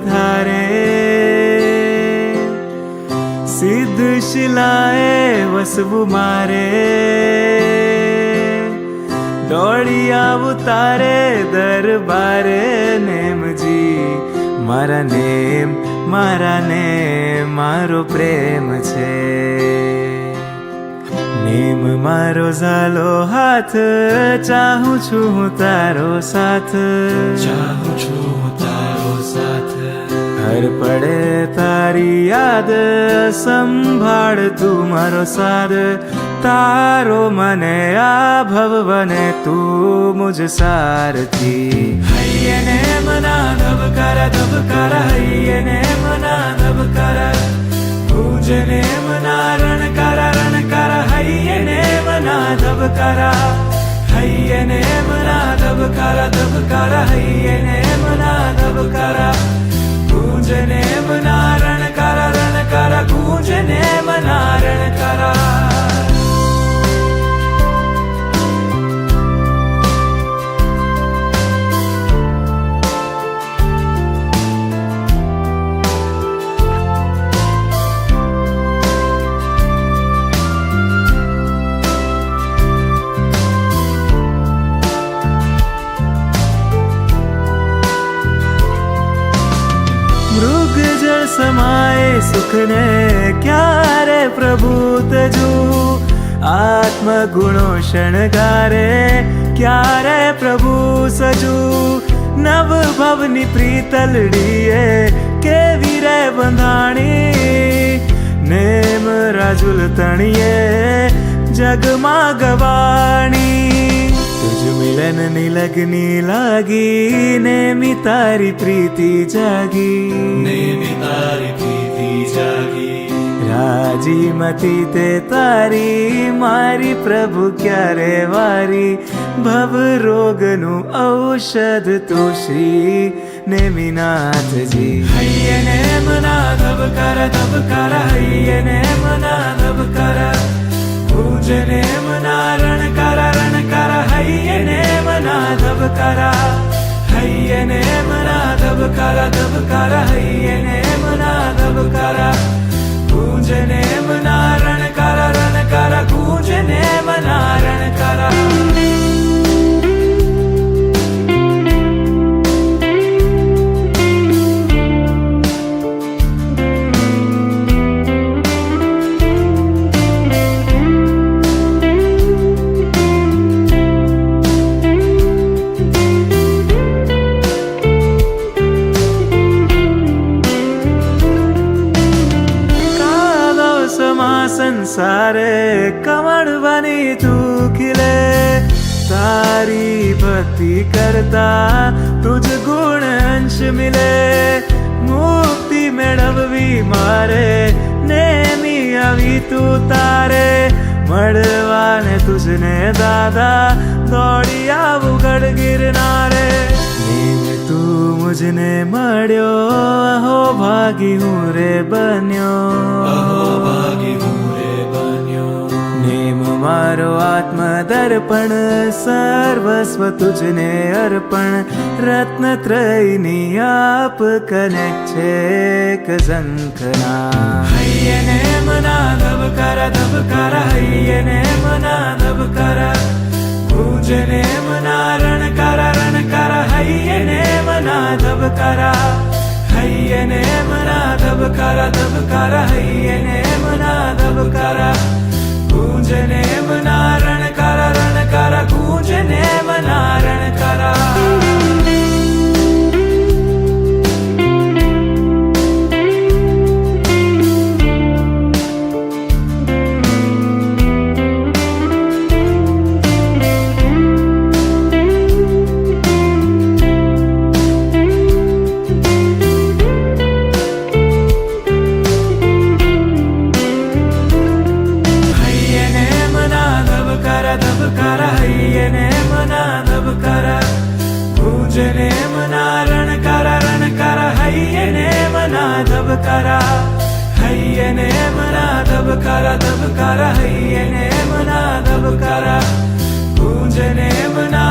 धारे सिद्ध शिलाए वसवु मारे दौड़ी आवु तारे दरबारे नेमजी मारा नेम मारो प्रेम छे नेम मारो झालो हाथ चाहूं छू हूँ तारो साथ हर पड़े तारी याद संभाળ तू मारो साध तारो मने आ भव बने तू मुझ सारथी हैयने मना धबकारा हैयने मना धबकारा पूजने मना रणकारा हैयने मना धबकारा हैयने मना धबकारा हैयने मना धबकारा पूजने मना रणकारा पूजने मना रणकारा मृग जल समाए सुख ने क्यारे प्रभु तजू आत्म गुणो शणगारे क्यारे प्रभु सजू नव भवनी प्रीतलड़ीए के वीरे बंधाणी नेम राजुल तणिए जगमा गवाणी तुझ मिलन निलगनी लागी नेमी तारी प्रीति जागी राजी मती ते तारी मारी प्रभु क्यारे वारी भव रोगनु औषध तो श्री नेमिनाथ जी हैयने मना धबकारा हैयने मना धबकारा पूजने मना रणकारा हैयने मना धबकारा हैयने मना धबकारा हैयने मना धबकारा पूजने मना रणकारा पूजने मना रणकारा संसारे कमल बनी तू खिले तारी भक्ति करता तुझ गुण अंश मिले मुक्ति मेळववी मारे नेमी आवी तू तारे मळवाने तुझने दादा दौड़ी आवू गढ़ गिरनारे नेम तू मुझने मळ्यो अहो भागी हूँ रे बन्यो नेम मारो आत्म दर्पण सर्वस्व तुझने अर्पण रत्न त्रयनी आप कनेक छे झंखना हैयने मना धबकारा हैयने मना धबकारा पूजने मना रणकारा हैयने मना धबकारा हैयने मना धबकारा हैयने मना धबकारा पूजने मना रणकारा पूजने मना रणकारा हैयने मना धबकारा पूजने मना रणकारा हैयने मना धबकारा हैयने मना धबकारा हैयने मना धबकारा पूजने मना